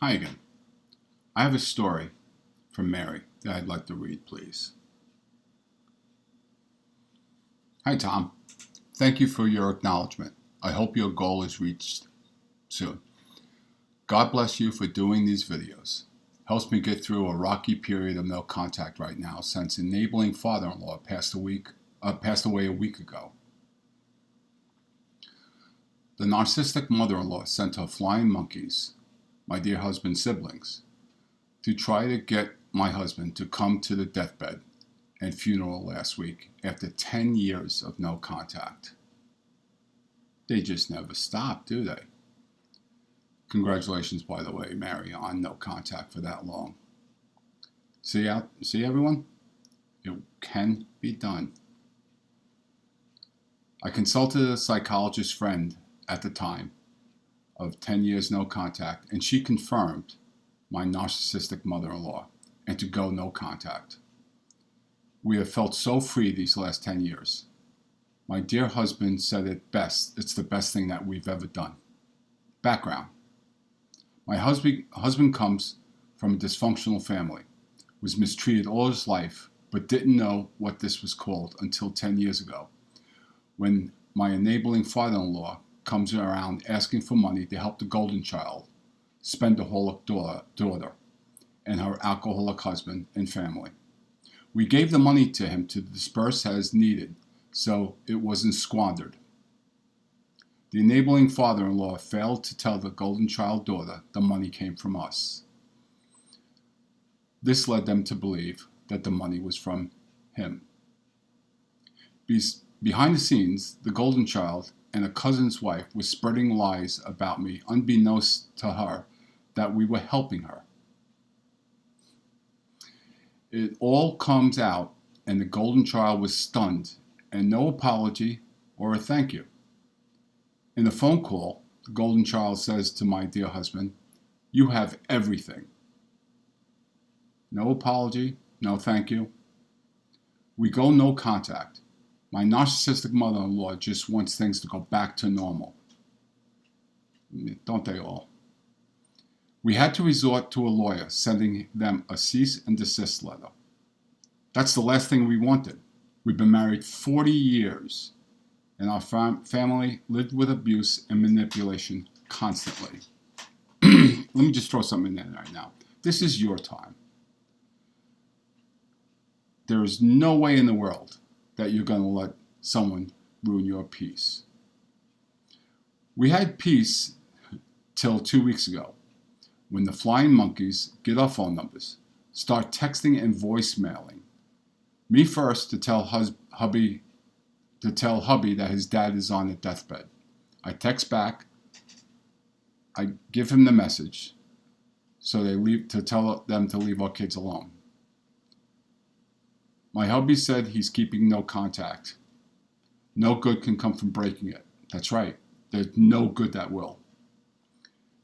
Hi again. I have a story from Mary that I'd like to read, please. Hi, Tom. Thank you for your acknowledgement. I hope your goal is reached soon. God bless you for doing these videos. Helps me get through a rocky period of no contact right now since enabling father-in-law passed away a week ago. The narcissistic mother-in-law sent her flying monkeys, my dear husband's siblings, to try to get my husband to come to the deathbed and funeral last week after 10 years of no contact. They just never stop, do they? Congratulations, by the way, Mary, on no contact for that long. See everyone? It can be done. I consulted a psychologist friend at the time of 10 years no contact, and she confirmed my narcissistic mother-in-law and to go no contact. We have felt so free these last 10 years. My dear husband said it best. It's the best thing that we've ever done. Background. My husband comes from a dysfunctional family, was mistreated all his life, but didn't know what this was called until 10 years ago, when my enabling father-in-law comes around asking for money to help the golden child, spendaholic daughter, and her alcoholic husband and family. We gave the money to him to disperse as needed, so it wasn't squandered. The enabling father-in-law failed to tell the golden child daughter the money came from us. This led them to believe that the money was from him. Behind the scenes, the golden child and a cousin's wife was spreading lies about me, unbeknownst to her that we were helping her. It all comes out, and the golden child was stunned, and no apology or a thank you. In a phone call, the golden child says to my dear husband, "You have everything." No apology, no thank you. We go no contact. My narcissistic mother-in-law just wants things to go back to normal. Don't they all? We had to resort to a lawyer, sending them a cease and desist letter. That's the last thing we wanted. We've been married 40 years, and our family lived with abuse and manipulation constantly. Let me just throw something in right now. This is your time. There is no way in the world that you're going to let someone ruin your peace. We had peace till 2 weeks ago, when the flying monkeys get our phone numbers, start texting and voicemailing. Me first to tell hubby that his dad is on a deathbed. I text back. I give him the message, so to tell them to leave our kids alone. My hubby said he's keeping no contact. No good can come from breaking it. That's right. There's no good that will.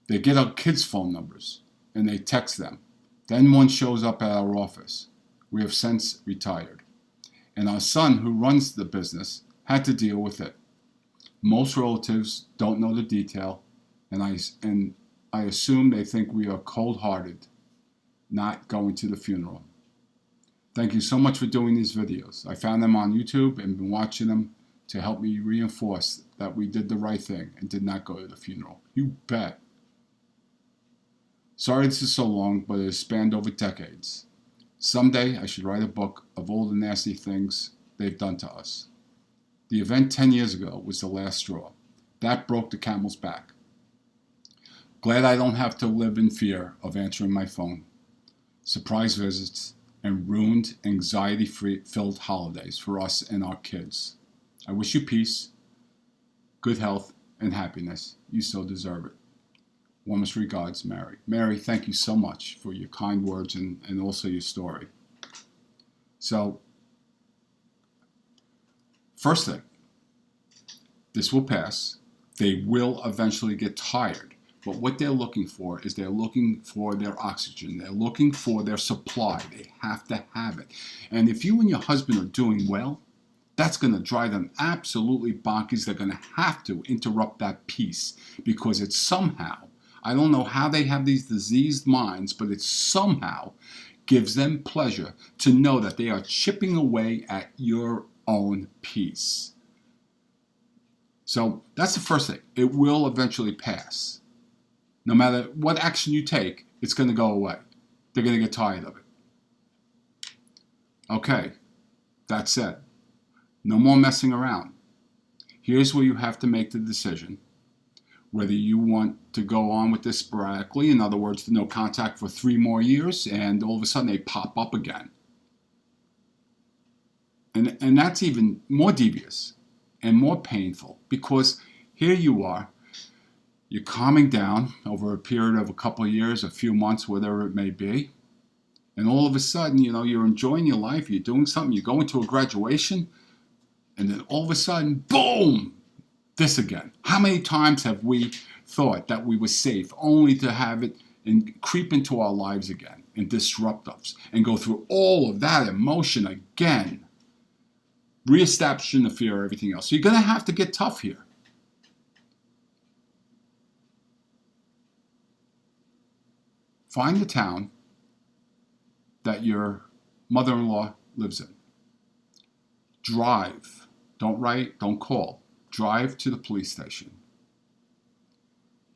They get our kids' phone numbers, and they text them. Then one shows up at our office. We have since retired. And our son, who runs the business, had to deal with it. Most relatives don't know the detail, and I assume they think we are cold-hearted, not going to the funeral. Thank you so much for doing these videos. I found them on YouTube and been watching them to help me reinforce that we did the right thing and did not go to the funeral. You bet. Sorry this is so long, but it has spanned over decades. Someday I should write a book of all the nasty things they've done to us. The event 10 years ago was the last straw. That broke the camel's back. Glad I don't have to live in fear of answering my phone. Surprise visits and ruined, anxiety-filled holidays for us and our kids. I wish you peace, good health, and happiness. You so deserve it. Warmest regards, Mary. Mary, thank you so much for your kind words and also your story. So, first thing, this will pass. They will eventually get tired. But what they're looking for is they're looking for their oxygen. They're looking for their supply. They have to have it. And if you and your husband are doing well, that's going to drive them absolutely bonkers. They're going to have to interrupt that peace because it's somehow I don't know how they have these diseased minds, but it somehow gives them pleasure to know that they are chipping away at your own peace. So that's the first thing. It will eventually pass. No matter what action you take, it's going to go away. They're going to get tired of it. Okay, that said, no more messing around. Here's where you have to make the decision whether you want to go on with this sporadically, in other words, no contact for 3 more years, and all of a sudden they pop up again. And that's even more devious and more painful, because here you are, you're calming down over a period of a couple of years, a few months, whatever it may be, and all of a sudden, you're enjoying your life, you're doing something, you're going to a graduation, and then all of a sudden, boom, this again. How many times have we thought that we were safe only to have it and creep into our lives again and disrupt us and go through all of that emotion again, reestablishing the fear of everything else? So you're going to have to get tough here. Find the town that your mother-in-law lives in. Drive. Don't write, don't call. Drive to the police station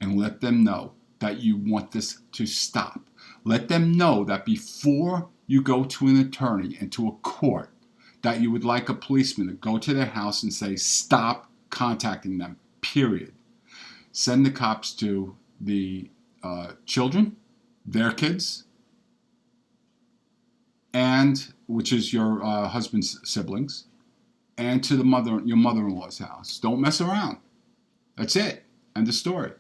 and let them know that you want this to stop. Let them know that before you go to an attorney and to a court, that you would like a policeman to go to their house and say, stop contacting them, period. Send the cops to the children, their kids, and which is your husband's siblings, and to your mother-in-law's house. Don't mess around. That's it. End of story.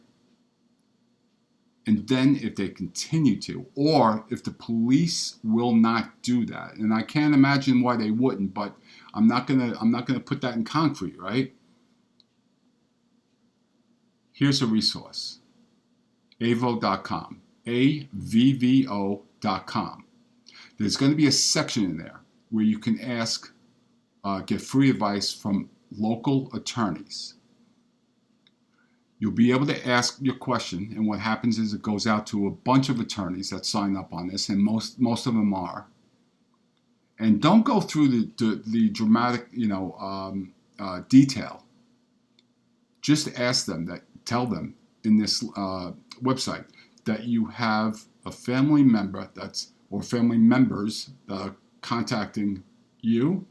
And then if they continue to, or if the police will not do that, and I can't imagine why they wouldn't, but I'm not gonna put that in concrete, right? Here's a resource. avvo.com. avvo.com. There's going to be a section in there where you can get free advice from local attorneys. You'll be able to ask your question, and what happens is it goes out to a bunch of attorneys that sign up on this, and most of them are. And don't go through the dramatic, detail. Just ask them tell them in this website that you have a family member or family members that are contacting you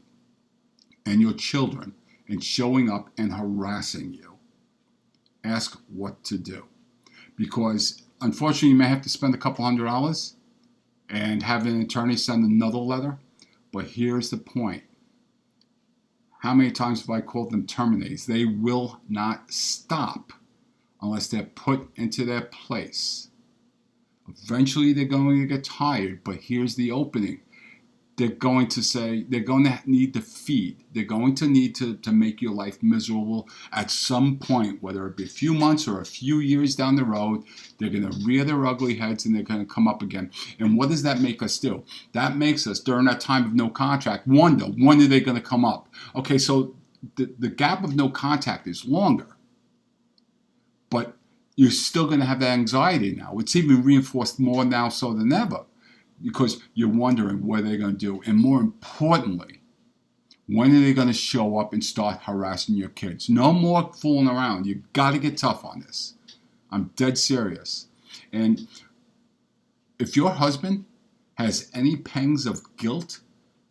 and your children and showing up and harassing you. Ask what to do. Because unfortunately you may have to spend a couple $100 and have an attorney send another letter. But here's the point. How many times have I called them terminates? They will not stop unless they're put into their place. Eventually they're going to get tired, but here's the opening. They're going to need to feed. They're going to need to make your life miserable at some point, whether it be a few months or a few years down the road. They're going to rear their ugly heads and they're going to come up again. And what does that make us do? That makes us, during that time of no contact, wonder, when are they going to come up? Okay, so the gap of no contact is longer, but you're still going to have that anxiety now. It's even reinforced more now so than ever, because you're wondering what they're going to do. And more importantly, when are they going to show up and start harassing your kids? No more fooling around. You've got to get tough on this. I'm dead serious. And if your husband has any pangs of guilt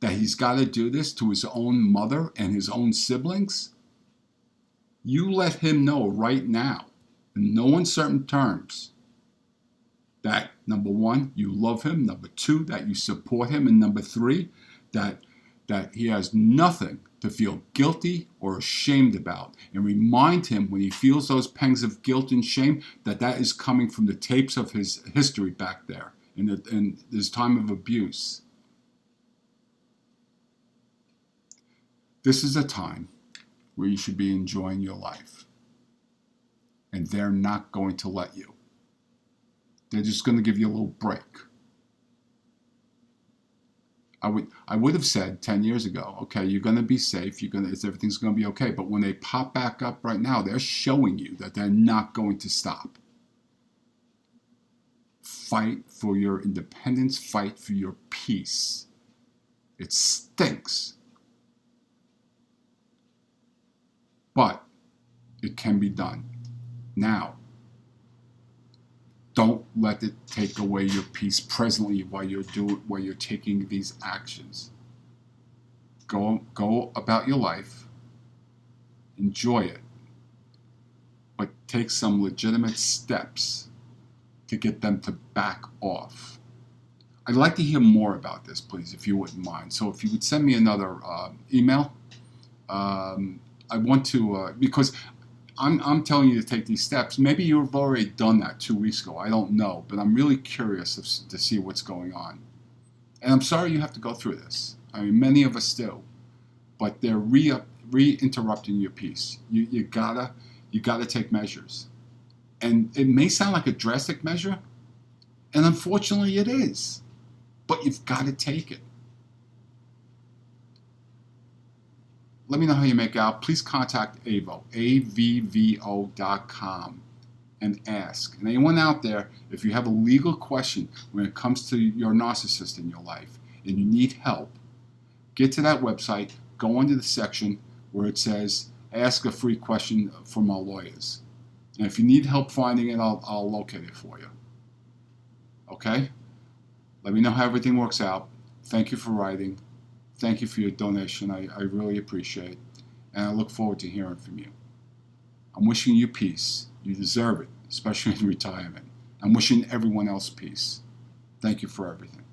that he's got to do this to his own mother and his own siblings, you let him know right now, in no uncertain terms, that number one, you love him, number two, that you support him, and number three, that he has nothing to feel guilty or ashamed about. And remind him when he feels those pangs of guilt and shame that is coming from the tapes of his history back there in his time of abuse. This is a time where you should be enjoying your life. And they're not going to let you. They're just going to give you a little break. I would have said 10 years ago, okay, you're going to be safe, everything's going to be okay. But when they pop back up right now, they're showing you that they're not going to stop. Fight for your independence. Fight for your peace. It stinks. But it can be done. Now, don't let it take away your peace presently while you're taking these actions. Go about your life. Enjoy it. But take some legitimate steps to get them to back off. I'd like to hear more about this, please, if you wouldn't mind. So if you would send me another email, I want to, because I'm telling you to take these steps. Maybe you've already done that 2 weeks ago. I don't know, but I'm really curious to see what's going on. And I'm sorry you have to go through this. I mean, many of us do, but they're re-interrupting your peace. You gotta take measures. And it may sound like a drastic measure, and unfortunately it is, but you've got to take it. Let me know how you make out. Please contact AVVO, avvo.com, and ask. And anyone out there, if you have a legal question when it comes to your narcissist in your life and you need help, get to that website, go into the section where it says, ask a free question from our lawyers. And if you need help finding it, I'll locate it for you. Okay? Let me know how everything works out. Thank you for writing. Thank you for your donation. I really appreciate it. And I look forward to hearing from you. I'm wishing you peace. You deserve it, especially in retirement. I'm wishing everyone else peace. Thank you for everything.